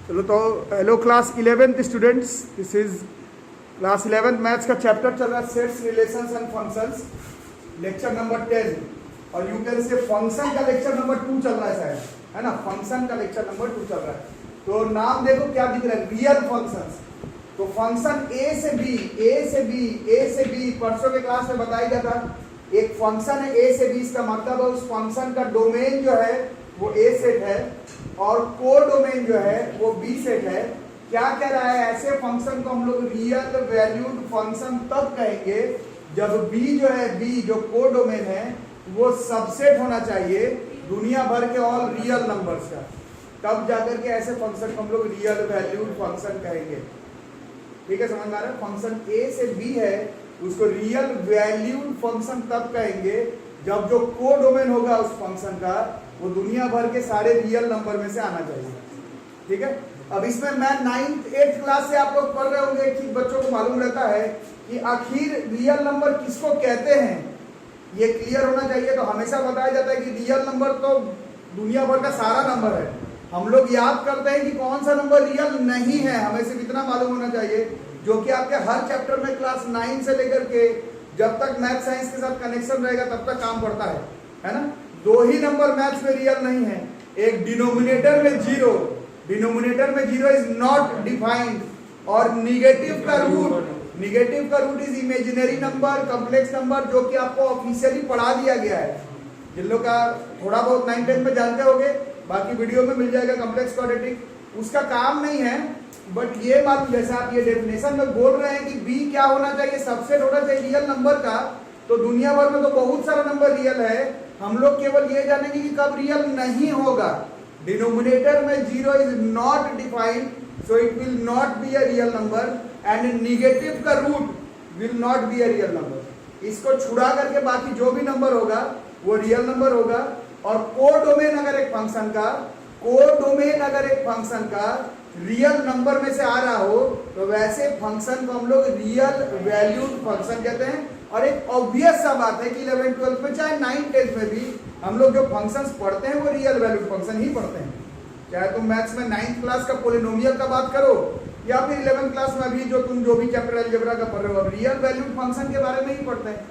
चलो तो hello class 11th students, this is class 11th maths का चैप्टर चल रहा है sets relations and functions, lecture number 10 और यू कैन से फंक्शन का लेक्चर नंबर 2 चल रहा है शायद, है ना। फंक्शन का लेक्चर नंबर 2 चल रहा है। तो नाम देखो क्या दिख रहा है, रियल फंक्शंस। तो फंक्शन ए से बी परसों के क्लास में बताया गया था। एक फंक्शन है ए से बी, इसका मतलब है उस फंक्शन का डोमेन जो है वो ए सेट है और कोडोमेन जो है वो बी सेट है। क्या कह रहा है, ऐसे फंक्शन को हम लोग रियल वैल्यूड फंक्शन तब कहेंगे जब बी जो है, बी जो कोडोमेन है वो सबसेट होना चाहिए दुनिया भर के ऑल रियल नंबर्स का, तब जाकर के ऐसे फंक्शन को हम लोग रियल वैल्यूड फंक्शन कहेंगे। ठीक है, समझ में आ रहा है। फंक्शन ए से बी है उसको रियल वैल्यूड फंक्शन तब कहेंगे जब जो कोडोमेन होगा उस फंक्शन का वो दुनिया भर के सारे रियल नंबर में से आना चाहिए। ठीक है, अब इसमें मैं 9th 8th क्लास से आप लोग पढ़ रहे होंगे कि बच्चों को मालूम रहता है कि आखिर रियल नंबर किसको कहते हैं, ये क्लियर होना चाहिए। तो हमेशा बताया जाता है कि रियल नंबर तो दुनिया भर का सारा नंबर है। हम लोग याद करते हैं कि कौन सा नंबर रियल नहीं है, हमें सिर्फ इतना मालूम होना चाहिए, जो कि आपके हर चैप्टर में क्लास 9 से लेकर के जब तक मैथ साइंस के साथ कनेक्शन रहेगा तब तक काम पड़ता है ना। दो ही नंबर मैथ्स में रियल नहीं है, एक डिनोमिनेटर में जीरो, डिनोमिनेटर में जीरो इज नॉट डिफाइंड, और निगेटिव का root is imaginary number, complex number, जो कि आपको ऑफिशियली पढ़ा दिया गया है। जिन लोग का थोड़ा बहुत 9-10 में जानते होंगे, बाकी वीडियो में मिल जाएगा कॉम्प्लेक्स क्वाड्रेटिक, उसका काम नहीं है। बट ये मालूम, जैसे आप ये डेफिनेशन में बोल रहे हैं कि बी क्या होना चाहिए, सबसेट होना चाहिए रियल नंबर का, तो दुनिया भर में तो बहुत सारा नंबर रियल है। हम लोग केवल ये जानेंगे कि कब रियल नहीं होगा। डिनोमिनेटर में zero is not defined, so it will not be a real number, and negative का root will not be a real number. इसको छुड़ा करके बाकी जो भी नंबर होगा वो रियल नंबर होगा। और कोडोमेन अगर एक फंक्शन का रियल नंबर में से आ रहा हो तो वैसे फंक्शन को हम लोग रियल वैल्यूड फंक्शन कहते हैं। और एक ऑब्वियस सा बात है कि 11th 12th में चाहे 9th 10th में भी हम लोग जो फंक्शंस पढ़ते हैं वो रियल वैल्यूड फंक्शन ही पढ़ते हैं। चाहे तुम मैथ्स में 9th क्लास का पोलिनोमियल का बात करो या फिर 11th क्लास में भी जो भी चैप्टर अलजेब्रा का पढ़ रहे हो, अब रियल वैल्यूड फंक्शन के बारे में ही पढ़ते हैं।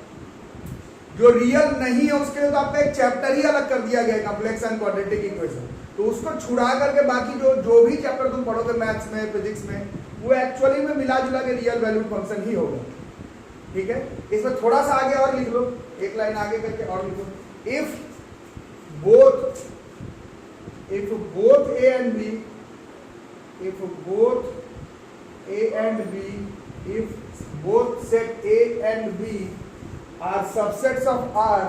जो रियल नहीं है उसके लिए तो आपका एक चैप्टर ही अलग कर दिया गया है, कॉम्प्लेक्स एंड क्वाड्रेटिक इक्वेशन। तो उसको छुड़ा करके बाकी जो भी चैप्टर तुम पढ़ोगे मैथ्स में, फिजिक्स में, वो एक्चुअली में मिला जुला के रियल वैल्यूड फंक्शन ही होगा। ठीक है, इसमें थोड़ा सा आगे और लिख लो, एक लाइन आगे करके और लिखो, if both A and B, if both set A and B are subsets of R,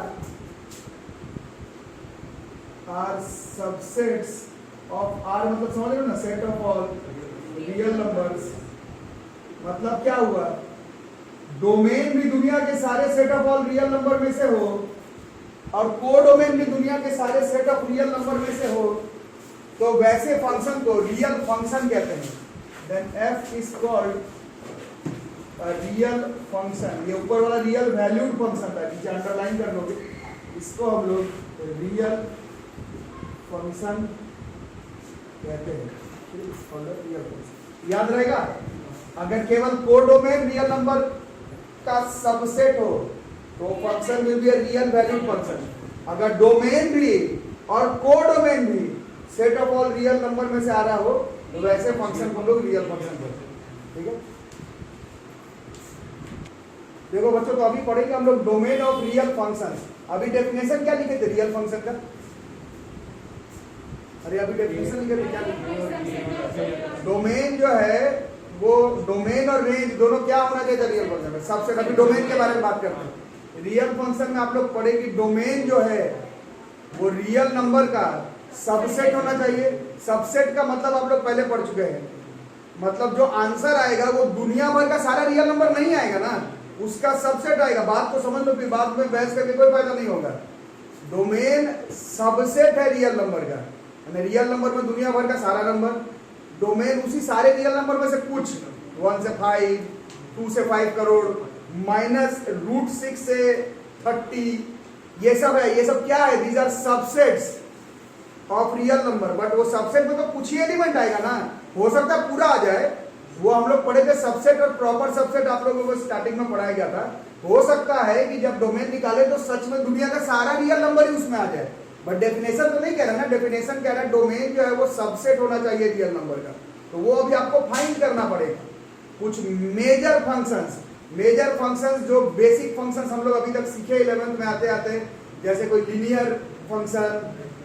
मतलब समझ रहे हो ना, set of all real numbers. मतलब क्या हुआ, डोमेन भी दुनिया के सारे set of all real number में से हो और कोडोमेन भी दुनिया के सारे सेट ऑफ रियल नंबर में से हो, तो वैसे फंक्शन को रियल फंक्शन कहते हैं। Then f is called real function. ये ऊपर वाला रियल वैल्यूड फंक्शन था, नीचे अंडरलाइन कर लोगे, इसको हम लोग रियल फंक्शन कहते हैं। याद रहेगा, अगर केवल कोडोमेन रियल नंबर का सबसेट हो तो function will be a real valued function. अगर डोमेन भी और कोडोमेन भी set of all real number में से आ रहा हो तो वैसे फंक्शन को हम लोग रियल फंक्शन कहते हैं। ठीक है, देखो बच्चों, तो अभी पढ़ेंगे हम लोग डोमेन ऑफ रियल फंक्शन। अभी डेफिनेशन क्या लिखे थे रियल फंक्शन का? अरे अभी डेफिनेशन लिखे थे, क्या लिखे? डोमेन जो है वो डोमेन और रेंज दोनों क्या होना चाहिए रियल फंक्शन में। सबसे अभी डोमेन के बारे में बात करते हैं। रियल फंक्शन में आप लोग पढ़े कि डोमेन जो है वो रियल नंबर का सबसेट होना चाहिए। सबसेट का मतलब आप लोग पहले पढ़ चुके हैं, मतलब जो आंसर आएगा वो दुनिया भर का सारा रियल नंबर नहीं आएगा ना, उसका सबसेट आएगा। बात को समझ लो, फिर बाद में बहस करके कोई फायदा नहीं होगा। डोमेन सबसेट है रियल नंबर का, रियल नंबर में दुनिया भर का सारा नंबर, डोमेन उसी सारे रियल नंबर में से कुछ, 1 से 5, 2 से 5 करोड़, -√6 से 30, ये सब है। ये सब क्या है? These are subsets. Of real number, but वो सबसेट में तो कुछ ही एलिमेंट आएगा ना, हो सकता है पूरा आ जाए। वो हम लोग पढ़े थे सबसेट और प्रॉपर सबसेट, आप लोगों को स्टार्टिंग में पढ़ाया गया था। हो सकता है कि जब डोमेन निकाले तो सच में दुनिया का सारा रियल नंबर ही उसमें आ जाए, बट डेफिनेशन तो नहीं कह रहा ना, डेफिनेशन कह रहा है डोमेन जो है वो सबसेट होना चाहिए रियल नंबर का। तो वो अभी आपको फाइंड करना पड़ेगा। कुछ मेजर फंक्शंस जो बेसिक फंक्शंस हम लोग अभी तक सीखे 11th में आते आते, जैसे कोई linear function,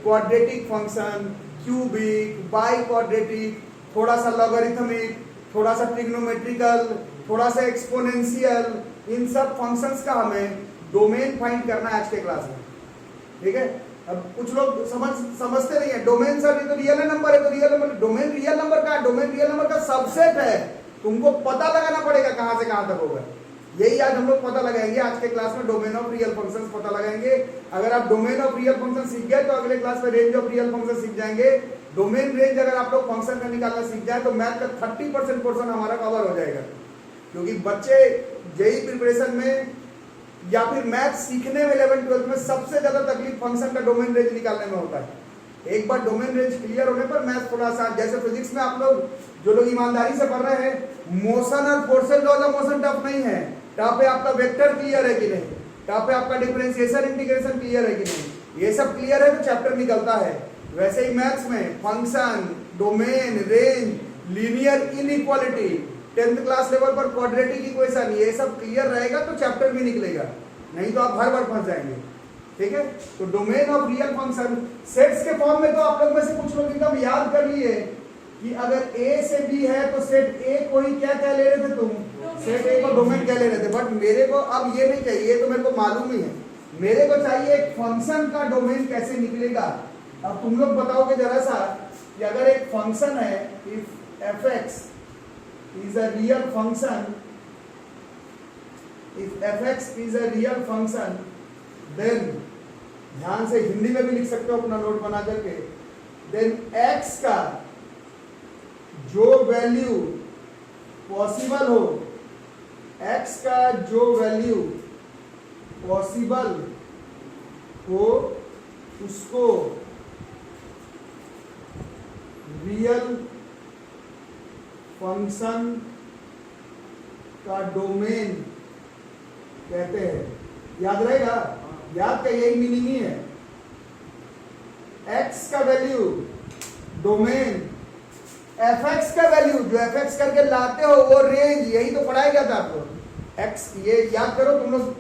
quadratic function, cubic, by quadratic, थोड़ा सा लॉगरिथमिक, थोड़ा सा ट्रिग्नोमेट्रिकल, थोड़ा सा एक्सपोनेंशियल, इन सब फंक्शंस का हमें डोमेन फाइंड करना है आज के क्लास में। ठीक है, अब कुछ लोग समझते नहीं है डोमेन सर ये तो रियल नंबर है, तो real number, domain real number का, डोमेन रियल नंबर का सबसेट है। तुमको पता लगाना पड़ेगा कहां से कहां तक होगा। यही आज हम लोग पता लगाएंगे आज के क्लास में, डोमेन ऑफ रियल फंक्शंस पता लगाएंगे। अगर आप डोमेन ऑफ रियल फंक्शन सीख गए तो अगले क्लास में रेंज ऑफ रियल फंक्शन सीख जाएंगे। डोमेन रेंज अगर आप लोग फंक्शन का निकालना सीख जाए तो मैथ का 30% पोर्शन हमारा कवर हो जाएगा। क्योंकि बच्चे जेई प्रिपरेशन में या फिर मैथ सीखने में 11th-12th में सबसे ज्यादा तकलीफ फंक्शन का डोमेन रेंज निकालने में होता है। एक बार डोमेन रेंज क्लियर होने पर मैथ थोड़ा सा, जैसे फिजिक्स में आप लोग जो लोग ईमानदारी से पढ़ रहे हैं, मोशन और forces law of motion tough नहीं है। टफ है आपका वेक्टर क्लियर है कि नहीं, टफ है आपका डिफरेंशिएशन इंटीग्रेशन क्लियर है कि नहीं, ये सब क्लियर है तो चैप्टर निकलता है। वैसे ही मैथ्स में function, domain, range, linear inequality, 10th class level पर क्वाड्रेटिक इक्वेशन, ये सब क्लियर रहेगा तो चैप्टर भी निकलेगा, नहीं तो आप हर बार फंस जाएंगे। ठीक है, तो domain of real function sets के फॉर्म में तो आप लोग में से कुछ लोग एकदम याद कर लिए कि अगर ए से बी है तो सेट ए को ही क्या कह ले रहे थे तुम, सेट ए को डोमेन कह ले रहे थे। बट मेरे को अब ये नहीं चाहिए, तो मेरे को मालूम ही है, मेरे को चाहिए एक फंक्शन का डोमेन कैसे निकलेगा। अब तुम लोग बताओगे जरा सा कि अगर एक फंक्शन है, if F X is a real function, if F X is a real function, then ध्यान से हिंदी में भी लिख सकते हो अपना नोट बना करके, देन एक्स का जो वैल्यू पॉसिबल हो, एक्स का जो वैल्यू पॉसिबल हो उसको रियल फंक्शन का डोमेन कहते हैं। याद रहेगा, याद का यही मीनिंग ही है। एक्स का वैल्यू डोमेन, एफ एक्स का वैल्यू जो एफ एक्स करके लाते हो वो रेंज, यही तो पढ़ाया गया था आपको। एक्स ये याद करो तुम लोग,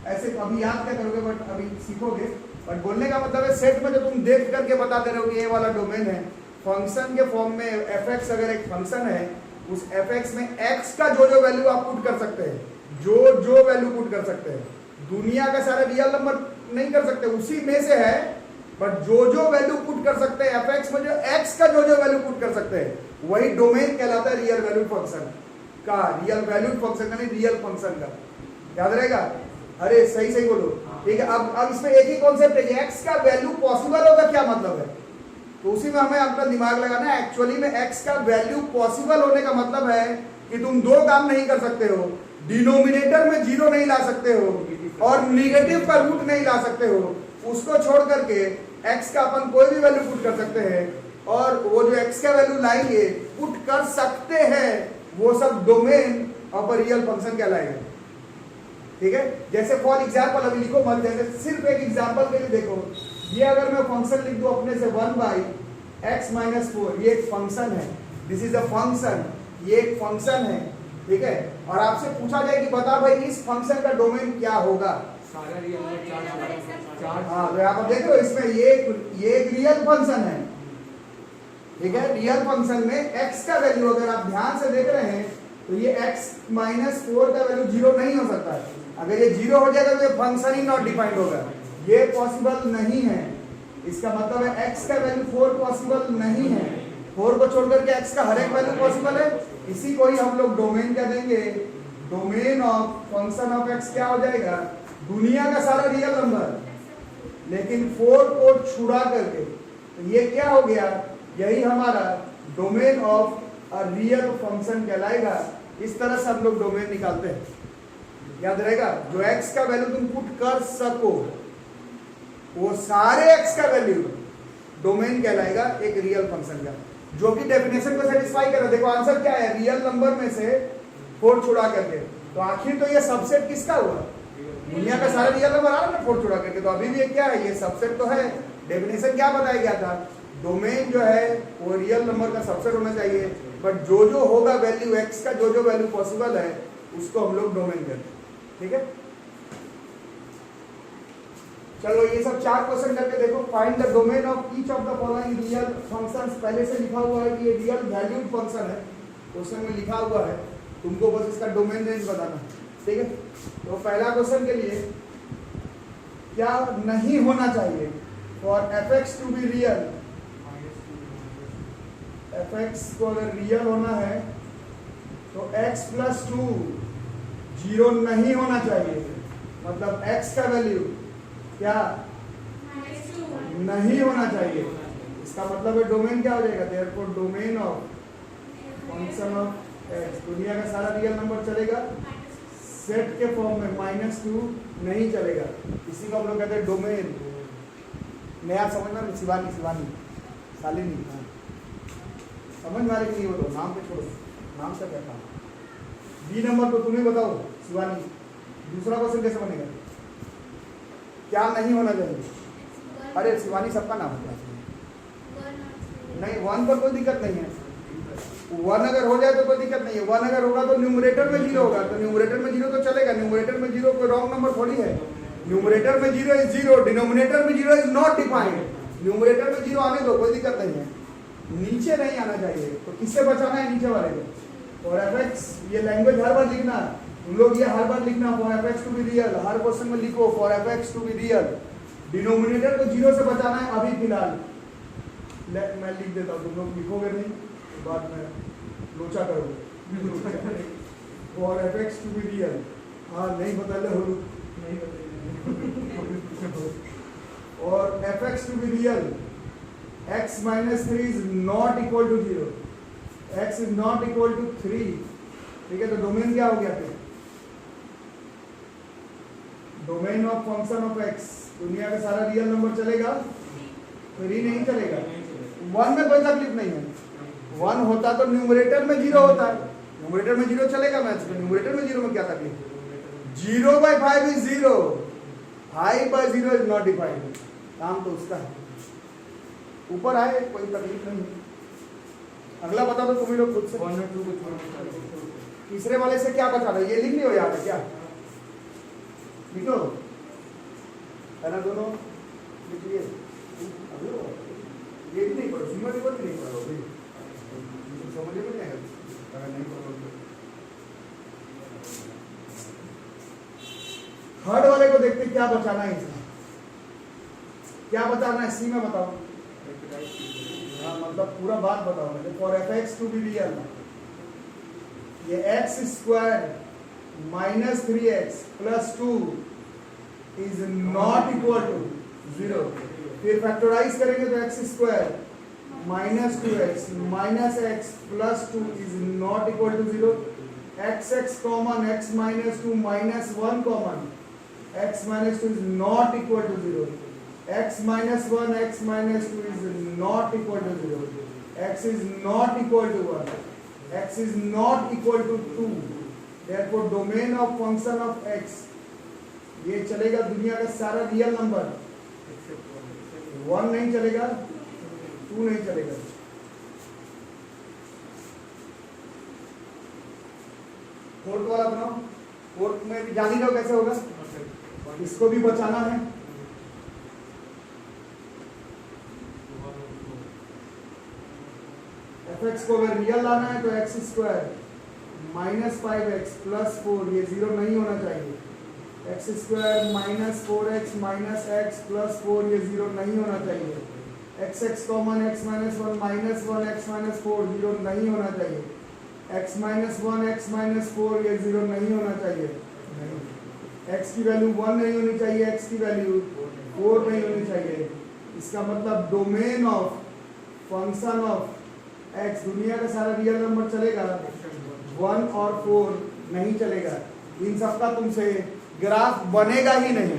ऐसे अभी याद क्या करोगे बट अभी सीखोगे। बट बोलने का मतलब है सेट में जो तुम देख करके बता दे रहे हो कि ये वाला डोमेन है, फंक्शन के फॉर्म में एफ एक्स अगर एक फंक्शन है, उस एफ एक्स में एक्स का जो वैल्यू आप पुट कर सकते हैं, जो वैल्यू पुट कर सकते हैं, दुनिया का सारा रियल नंबर नहीं कर सकते, उसी में से है, बट जो वैल्यू पुट कर सकते हैं एफ एक्स में, जो एक्स का जो वैल्यू पुट कर सकते हैं, वही डोमेन कहलाता है रियल वैल्यू फंक्शन का, रियल वैल्यू फंक्शन का नहीं, रियल फंक्शन का। याद रहेगा? अरे सही बोलो। ठीक है, अब इसमें एक ही कॉन्सेप्ट है, एक्स का वैल्यू पॉसिबल होगा क्या मतलब है, तो उसी में हमें अपना दिमाग लगाना है। एक्चुअली में एक्स का वैल्यू पॉसिबल होने का मतलब है कि तुम दो काम नहीं कर सकते हो, डिनोमिनेटर में जीरो नहीं ला सकते हो और निगेटिव का रूट नहीं ला सकते हो। उसको छोड़ करके एक्स का अपन कोई भी वैल्यू पुट कर सकते हैं, और वो जो एक्स का वैल्यू लाएंगे पुट कर सकते हैं, वो सब domain of a real function कहलाएगा। ठीक है, जैसे फॉर एग्जाम्पल अभी लिखो मत, जैसे सिर्फ एक एग्जाम्पल के लिए देखो, ये अगर मैं फंक्शन लिख दूं अपने से 1/x-4, ये एक फंक्शन है, दिस इज अ फंक्शन, ये एक फंक्शन है। ठीक है, और आपसे पूछा जाए कि बता भाई इस फंक्शन का डोमेन क्या होगा, सारा रियल चार्ज। हाँ तो आप देख रहे हो इसमें ये एक रियल फंक्शन है। ठीक है, रियल फंक्शन में x का वैल्यू अगर आप ध्यान से देख रहे हैं तो ये x-4 का वैल्यू 0 नहीं हो सकता है। अगर ये 0 हो जाएगा तो ये फंक्शन ही नॉट डिफाइंड होगा, ये पॉसिबल नहीं है। इसका मतलब है x का वैल्यू 4 पॉसिबल नहीं है, 4 को छोड़कर के x का हर एक वैल्यू पॉसिबल है। इसी को ही हम लोग डोमेन क्या देंगे, domain of function of x क्या हो जाएगा, दुनिया का सारा रियल नंबर, लेकिन 4 को छुड़ा करके, तो ये क्या हो गया, यही हमारा domain of a real function कहलाएगा। इस तरह से हम लोग डोमेन निकालते हैं। याद रहेगा, जो x का वैल्यू तुम पुट कर सको, वो सारे x का वैल्यू डोमेन कहलाएगा एक रियल फंक्शन का, जो कि डेफिनेशन को सेटिस्फाई करे। देखो आंसर क्या है, रियल नंबर में से 4 छुड़ा करके, तो आखिर तो ये सबसेट किसका हुआ, दुनिया का सारा रियल नंबर आ रहा है ना 4 छुड़ा करके, तो अभी भी ये क्या है, ये सबसेट तो है। डेफिनेशन क्या बताया गया था, डोमेन जो है वो रियल नंबर का सबसेट होना चाहिए, बट जो जो होगा वैल्यू एक्स का जो जो वैल्यू पॉसिबल है उसको हम लोग डोमेन करते हैं, ठीक है। चलो ये सब 4 क्वेश्चन करके देखो। Find the domain of each of the following real functions. पहले से लिखा हुआ है कि ये रियल वैल्यूड फंक्शन है, क्वेश्चन में लिखा हुआ है, तुमको बस इसका डोमेन रेंज बताना, ठीक है। तो पहला क्वेश्चन के लिए क्या नहीं होना चाहिए, for fx to be real, fx को अगर रियल होना है तो x प्लस 2 जीरो नहीं होना चाहिए, मतलब x का वैल्यू क्या नहीं होना चाहिए। इसका मतलब है डोमेन क्या हो जाएगा, therefore domain of function of x, दुनिया का सारा रियल नंबर चलेगा, सेट के फॉर्म में -2 नहीं चलेगा, इसी को हम लोग कहते हैं डोमेन। नया समझना, शिवानी शालिनी, समझ में आ रही नहीं, वो तो नाम पे छोड़ो, नाम से क्या काम। बी नंबर को तुम्हें बताओ शिवानी, दूसरा क्वेश्चन कैसे बनेगा, क्या नहीं होना चाहिए। अरे शिवानी सबका नाम होता है, नहीं 1 पर कोई दिक्कत नहीं है, 1 अगर हो जाए तो कोई दिक्कत नहीं है, 1 अगर होगा तो न्यूमरेटर में 0 होगा, तो न्यूमरेटर में 0 तो चलेगा, न्यूमरेटर में 0 कोई रॉन्ग नंबर थोड़ी है, न्यूमरेटर में 0 इज 0, डिनोमिनेटर में 0 इज नॉट डिफाइंड, न्यूमरेटर में 0 आने दो, कोई दिक्कत नहीं है, नीचे नहीं आना चाहिए। तो किससे बचाना है, नीचे वाले को। और fx ये लैंग्वेज हर बार लिखना, तुम लोग ये हर बार लिखना, for fx to be real, हर क्वेश्चन में लिखो for fx to be real, denominator को 0 से बचाना है अभी फिलहाल। मैं लिख देता हूँ, तुम लोग लिखोगे नहीं तो बाद में लोचा करोगे। For fx to be real, हाँ नहीं बता ले हो, नहीं बता, और fx to be real x minus 3 is not equal to 0, x is not equal to 3, ठीक है। तो डोमेन क्या हो गया फिर, domain of function of x, दुनिया का सारा रियल नंबर चलेगा, 3 नहीं चलेगा। 1 में कोई तकलीफ नहीं है, 1 होता तो न्यूमरेटर में 0 होता है, न्यूमरेटर में 0 चलेगा मैथ्स में, न्यूमरेटर में 0 में क्या तकलीफ, 0/5 is 0, 5/0 is not defined, काम तो उसका है, ऊपर आए कोई तकलीफ नहीं। अगला बता दो तुम लोग खुद से, 1 और 2 को छोड़, तीसरे वाले से क्या बता रहे, ये लिख लियो याद है क्या, लिखो पहला दोनों लिख लिए, ये भी नहीं पढ़ो, सिंगल भी नहीं पढ़ो, समझ में नहीं आएगा अगर नहीं पढ़ो। थर्ड वाले को देखते क्या बचाना है, इसमें क्या बताना है, सी में बताओ, हाँ मतलब पूरा बात बताओ मुझे। For fx to be real, ये x square minus 3x plus 2 is not equal to 0, फिर फैक्टराइज करेंगे तो x square minus 2x minus x plus 2 is not equal to 0, x common, x minus 2 minus 1 common, x minus 2 is not equal to 0, x minus 1 x minus 2 is not equal to 0, x is not equal to 1, x is not equal to 2, therefore domain of function of x, ये चलेगा दुनिया का सारा real number, 1 नहीं चलेगा, 2 नहीं चलेगा। Fourth वाला बनाओ, फोर्थ में भी जान ही लो कैसे होगा, इसको भी बचाना है। fx को अगर रियल लाना है तो x square minus 5x plus 4, ये 0 नहीं होना चाहिए, x square minus 4x minus x plus 4, ये 0 नहीं होना चाहिए, x common, x minus 1 minus 1 x minus 4, 0 नहीं होना चाहिए, x माइनस 1 x माइनस 4, ये 0 नहीं होना चाहिए, x की वैल्यू 1 नहीं होनी चाहिए, x की वैल्यू 4 नहीं होनी चाहिए। इसका मतलब domain of function of x, दुनिया का सारा रियल नंबर चलेगा, 1 और 4 नहीं चलेगा, इन सबका तुमसे ग्राफ बनेगा ही नहीं,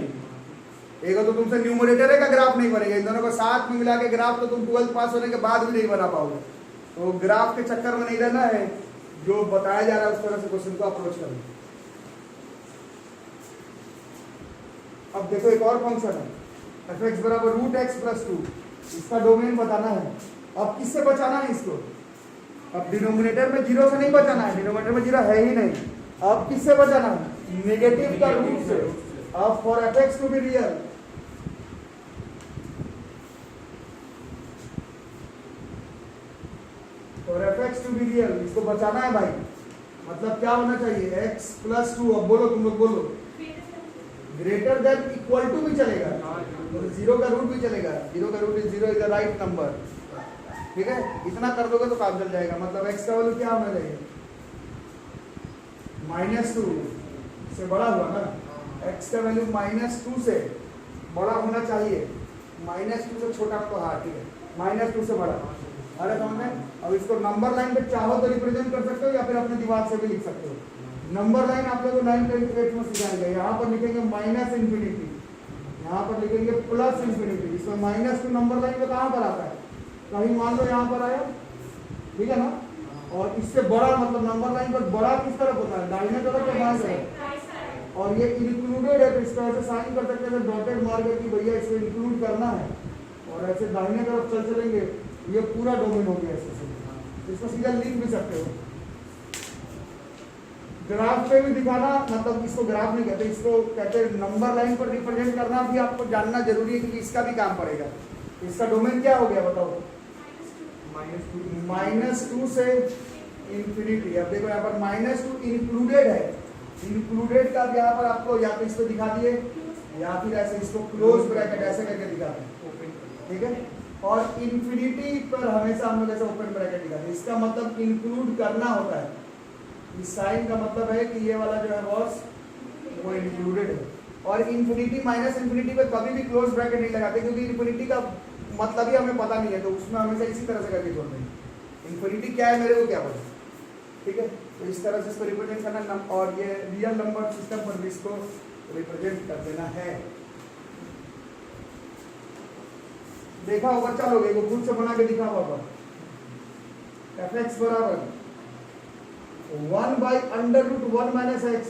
एक तो तुमसे न्यूमरेटर का ग्राफ नहीं बनेगा, इन दोनों को साथ में मिला के ग्राफ तो तुम 12th पास होने के बाद भी नहीं बना पाओगे। तो ग्राफ के चक्कर में नहीं रहना है, जो बताया जा रहा है उस तरह से क्वेश्चन को अप्रोच करो। अब देखो एक और फंक्शन है f(x) बराबर √x+2, इसका डोमेन बताना है। अब किससे बचाना है इसको? अब डिनोमिनेटर में जीरो से नहीं बचाना है, डिनोमिनेटर में जीरो है ही नहीं। अब किससे बचाना है? नेगेटिव का रूट से। अब for f(x) to be real, for f(x) to be real इसको बचाना है भाई। मतलब क्या होना चाहिए? x+2। अब बोलो, तुम लोग बोलो। ग्रेटर देन इक्वल टू भी चलेगा, तो जीरो का रूट भी चलेगा। जीरो का root is zero, is the right number. ठीक है, इतना कर दोगे तो काम चल जाएगा। मतलब x का वैल्यू क्या होना चाहिए? -2 से बड़ा हुआ ना, x का वैल्यू -2 से बड़ा होना चाहिए। -2 से छोटा तो हाँ ठीक है, -2 से बड़ा। अरे समझ में? अब इसको नंबर लाइन पे चाहो तो रिप्रेजेंट कर सकते हो या फिर अपने दिमाग से भी लिख सकते हो। नंबर लाइन आप लोगों को 9th 10th 8th में सिखाएंगे। यहाँ पर लिखेंगे -∞, यहाँ पर लिखेंगे +∞। इसमें -2 नंबर लाइन पे कहाँ पर आता है? कहीं मान लो यहाँ पर आया, ठीक है ना। और इससे बड़ा मतलब नंबर लाइन पर बड़ा किस तरफ होता है? दाहिने तरफ या बाएं तरफ? और ये इंक्लूडेड है तो इसका ऐसे साइन कर सकते हैं, डॉटेड मार कर कि भैया इसको इंक्लूड करना है। और ऐसे दाहिने तरफ चलेंगे, ये पूरा डोमेन हो गया। ऐसे इसको सीधा लिख भी सकते हो। ग्राफ पे भी दिखाना, मतलब इसको ग्राफ नहीं कहते, इसको कहते हैं नंबर लाइन पर रिप्रेजेंट करना भी आपको जानना जरूरी है, क्योंकि इसका भी काम पड़ेगा। इसका डोमेन क्या हो गया बताओ? -2 से इंफिनिटी। अब देखो यहाँ पर -2 इंक्लूडेड है। इंक्लूडेड का अब यहाँ पर आपको या तो इसको दिखा दिए या फिर ऐसे इसको क्लोज ब्रैकेट ऐसे करके दिखाते हैं, ठीक है। और इंफिनिटी पर हमेशा हम लोग ऐसे ओपन ब्रैकेट दिखाते हैं। इसका मतलब इंक्लूड करना होता है। इस साइन का मतलब है कि ये वाला जो है बॉस वो इंक्लूडेड है। और इंफिनिटी -∞ पे कभी भी क्लोज ब्रैकेट नहीं लगाते, क्योंकि इंफिनिटी का मतलब ही हमें पता नहीं है, तो उसमें हमेशा इसी तरह से करके छोड़ देंगे। इंफिनिटी क्या है मेरे को क्या पता, ठीक है। तो इस तरह से इसको रिप्रेजेंट करना, और ये रियल नंबर सिस्टम पर भी इसको रिप्रेजेंट कर देना है। देखा हो बच्चा लोग, एक खुद से बना के दिखा होगा। f(x) बराबर 1/√1 - x,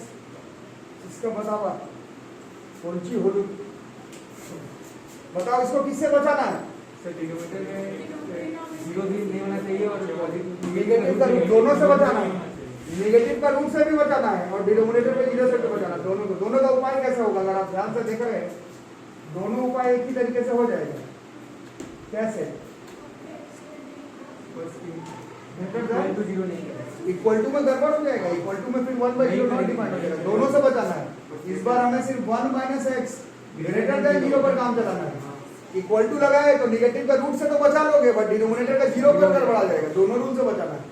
इसका बतावा कौन सी हो? बताओ इसको किससे बचाना है? डिनोमिनेटर में जीरो भी नहीं होना चाहिए और नेगेटिव का रूट दोनों से बचाना है। नेगेटिव का रूट से भी बचाना है और डिनोमिनेटर में जीरो से भी बचाना है। दोनों को, दोनों का उपाय कैसे होगा? अगर आप ध्यान से देख रहे हैं, दोनों उपाय एक ही तरीके से हो जाएगा। कैसे? इक्वल टू में गड़बड़ हो जाएगा। इक्वल टू में फिर 1/0 नॉट डिफाइंड हो जाएगा। दोनों से बचाना है। इस बार हमें सिर्फ 1 - x ग्रेटर देन 0 पर काम चलाना है। इक्वल टू लगाए तो नेगेटिव का रूट से तो बचा लोगे, बट डिनोमिनेटर का 0 पर गड़बड़ा जाएगा। दोनों रूल से बचाना है।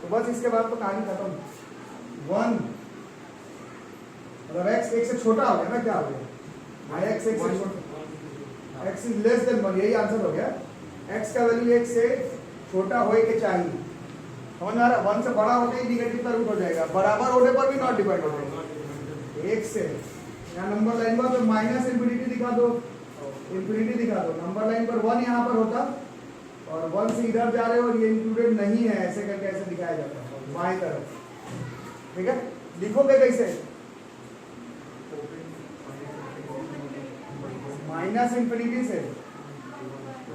तो बस इसके बाद तो कहानी खत्म। 1 मतलब x 1 से छोटा हो गया ना, क्या हो गया? x 1 से छोटा, x इज लेस देन 1, यही आंसर हो गया। x का वैल्यू 1 से छोटा होए के चाहिए। समझ में आ रहा? 1 से बड़ा होते ही नेगेटिव का रूट हो जाएगा, बराबर होने पर भी नॉट डिपेंड हो जाएगा। 1 से यहाँ नंबर लाइन पर तो -∞ दिखा दो, इंफिनिटी दिखा दो। नंबर लाइन पर 1 यहाँ पर होता और 1 से इधर जा रहे हो और ये इंक्लूडेड नहीं है, ऐसे करके ऐसे दिखाया जाता है बाएं तरफ, ठीक है। लिखोगे कैसे? -∞ से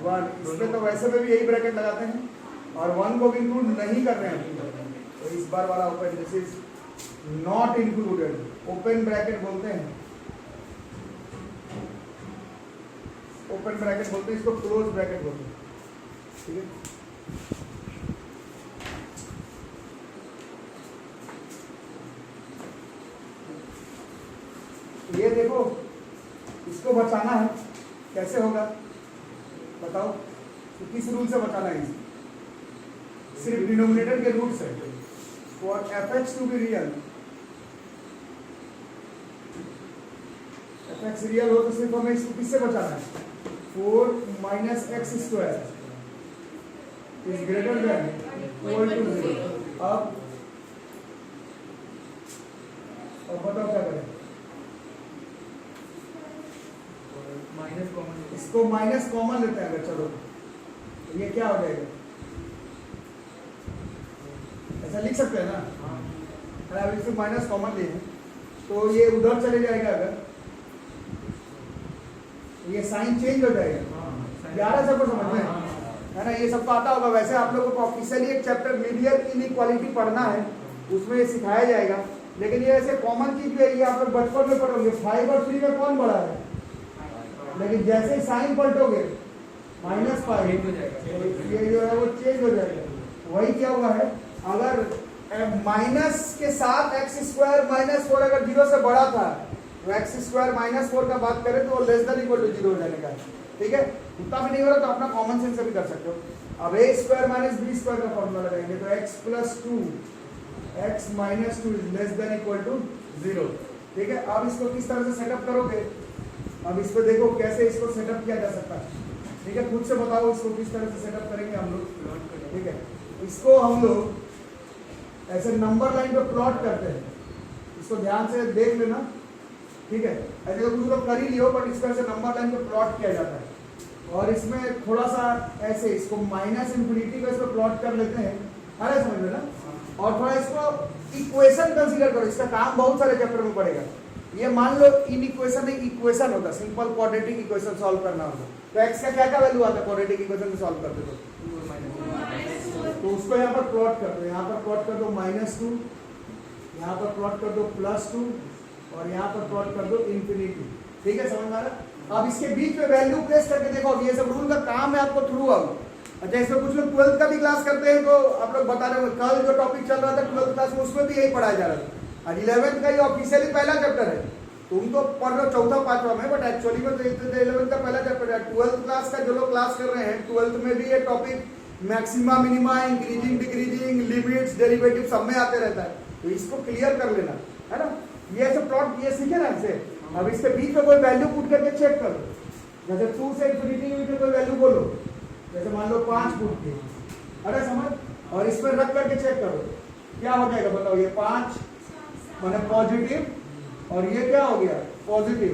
1, इसमें तो वैसे में भी यही ब्रैकेट लगाते हैं और 1 को भी इंक्लूड नहीं कर रहे हैं, तो इस बार वाला open, this is not included, open bracket बोलते हैं। ओपन ब्रैकेट बोलते हैं इसको, क्लोज ब्रैकेट बोलते हैं, ठीक है। ये देखो, इसको बचाना है, कैसे होगा बताओ? तो किस रूल से बचाना है? सिर्फ डिनोमिनेटर के रूट से। For f(x) to be real, f(x) real हो तो सिर्फ हमें इसको किससे बचाना है? 4 - x² is greater than equal to 0। अब बताओ क्या करें? माइनस कॉमन इसको माइनस कॉमन लेते हैं अगर, चलो तो ये क्या हो जाएगा, ऐसा लिख सकते हैं ना। हाँ अब इसमें माइनस कॉमन ले तो ये उधर चले जाएगा, अगर ये साइन चेंज हो जाएगा। 11 सबको समझ में है ना, ये सबको आता होगा। वैसे आप लोगों को ऑफिशियली एक चैप्टर लीनियर इनइक्वालिटी पढ़ना है, उसमें ये सिखाया जाएगा। लेकिन ये ऐसे कॉमन चीज भी है, ये आप लोग बचपन में पढ़ोगे 5 और 3 में कौन बड़ा है, लेकिन जैसे ही साइन पलटोगे -5 ये जो है वो चेंज हो जाएगा। वही क्या हुआ है, अगर माइनस के साथ x² -4 अगर 0 से बड़ा था तो x² -4 का बात करें तो लेस देन इक्वल टू 0 हो जाने का, ठीक है। उतना भी नहीं हो रहा तो अपना कॉमन सेंस से भी कर सकते हो। अब a² - b² का फॉर्मूला लगाएंगे तो x + 2 x - 2 is less than equal to 0, ठीक है। अब इसको किस तरह से सेटअप करोगे, अब इस पे देखो कैसे इसको सेटअप किया जा सकता है, ठीक है। खुद से बताओ इसको किस तरह से सेटअप करेंगे हम लोग, ठीक है। इसको हम लोग ऐसे नंबर लाइन पे प्लॉट करते हैं, इसको ध्यान से देख लेना, ठीक है। ऐसे तो कुछ लोग कर ही लियो, बट इस तरह से नंबर लाइन पे प्लॉट किया जाता है। और इसमें थोड़ा सा ऐसे इसको -∞ का इसको प्लॉट कर लेते हैं, अरे समझ में ना। और थोड़ा इसको इक्वेशन कंसीडर करो, इसका काम बहुत सारे चैप्टर में पड़ेगा। ये मान लो इन इक्वेशन एक इक्वेशन होता है, सिंपल क्वाड्रेटिक इक्वेशन सॉल्व करना होता, तो x का क्या क्या वैल्यू आता है क्वाड्रेटिक इक्वेशन में सॉल्व करते तो उसको यहाँ पर प्लॉट कर दो, यहाँ पर प्लॉट कर दो -2, यहाँ पर प्लॉट कर दो +2 और यहाँ पर प्लॉट कर दो ∞, ठीक है। समझ में आ रहा। अब इसके बीच में वैल्यू प्लेस करके देखो, ये सब रूल का काम है आपको थ्रू आउट। अच्छा, इसमें कुछ लोग 12th का भी क्लास करते हैं, तो आप लोग बता रहे हो कल जो टॉपिक चल रहा था 12th क्लास में उसमें भी यही पढ़ाया जा रहा था। आज 11th का ये ऑफिशियली पहला चैप्टर है, तुम तो पढ़ रहे हो चौथा पांचवा में, बट एक्चुअली में तो 11th का पहला चैप्टर है। 12th क्लास का जो लोग क्लास कर रहे हैं 12th में भी ये topic maxima, minima, increasing, decreasing, limits, derivative सब में आते रहता है, तो इसको क्लियर कर लेना है ना। ये ऐसे प्लॉट ये सीखे ना हमसे। अब इसके बीच में कोई वैल्यू पुट करके चेक करो, जैसे 2 से इंफिनिटी के बीच में कोई वैल्यू बोलो, जैसे मान लो 5 पुट की, अरे समझ, और इसमें रख करके चेक करो क्या हो जाएगा, बताओ। ये 5 माने पॉजिटिव, और ये क्या हो गया पॉजिटिव,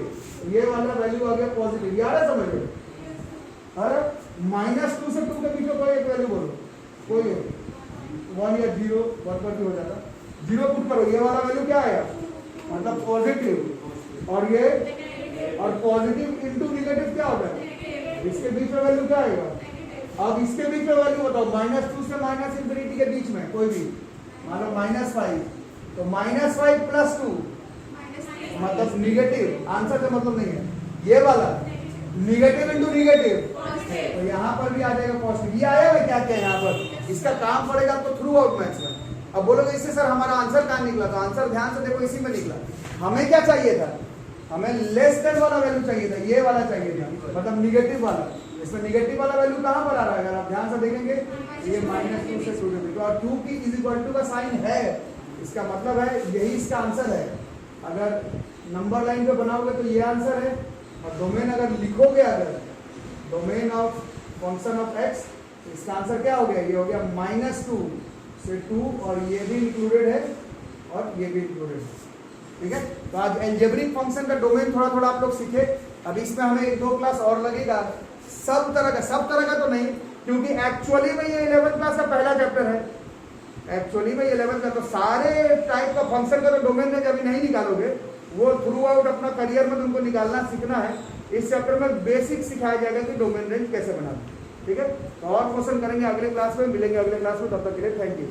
ये वाला वैल्यू आ गया पॉजिटिव, यार समझ लो। अरे -2 से 2 के बीच में कोई एक वैल्यू बोलो, कोई 1 या 0 बराबर भी हो जाता, 0 पुट करो, ये वाला वैल्यू क्या आया, मतलब पॉजिटिव, और ये और पॉजिटिव इंटू निगेटिव क्या होता है, इसके बीच में वैल्यू क्या आएगा। अब इसके बीच में वैल्यू बताओ, -2 से -∞ के बीच में कोई भी, मान लो -5, तो -5 + 2 मतलब निगेटिव, आंसर से मतलब नहीं है, ये वाला निगेटिव इंटू निगेटिव, तो यहाँ पर भी आ जाएगा पॉजिटिव। ये आया है क्या क्या यहाँ पर, इसका काम पड़ेगा तो थ्रू आउट मैथ्स में। अब बोलोगे इससे सर हमारा आंसर कहाँ निकला, तो आंसर ध्यान से देखो इसी में निकला। हमें क्या चाहिए था, हमें लेस देन वाला वैल्यू चाहिए था, ये वाला चाहिए था, मतलब निगेटिव वाला। इसमें निगेटिव वाला वैल्यू कहाँ पर आ रहा है, अगर आप ध्यान से देखेंगे ये -2 से 2 तो, और 2 की = का साइन है, इसका मतलब है यही इसका आंसर है। अगर नंबर लाइन पे बनाओगे तो ये आंसर है, और डोमेन अगर लिखोगे, अगर domain of function of x, इसका आंसर क्या हो गया, ये हो गया -2 से 2, और ये भी इंक्लूडेड है और ये भी इंक्लूडेड है, ठीक है। तो आज एल्जेब्रिक फंक्शन का डोमेन थोड़ा थोड़ा आप लोग सीखे। अब इसमें हमें 1-2 क्लास और लगेगा, सब तरह का तो नहीं, क्योंकि एक्चुअली में ये 11th क्लास का पहला चैप्टर है, एक्चुअली में 11th का, तो सारे टाइप का फंक्शन का तो डोमेन में कभी नहीं निकालोगे, वो थ्रू आउट अपना करियर में तुमको निकालना सीखना है। इस चैप्टर में बेसिक सिखाया जाएगा कि डोमेन रेंज कैसे बनाना, ठीक है। तो और क्वेश्चन करेंगे अगले क्लास में, मिलेंगे अगले क्लास में, तब तक के लिए थैंक यू।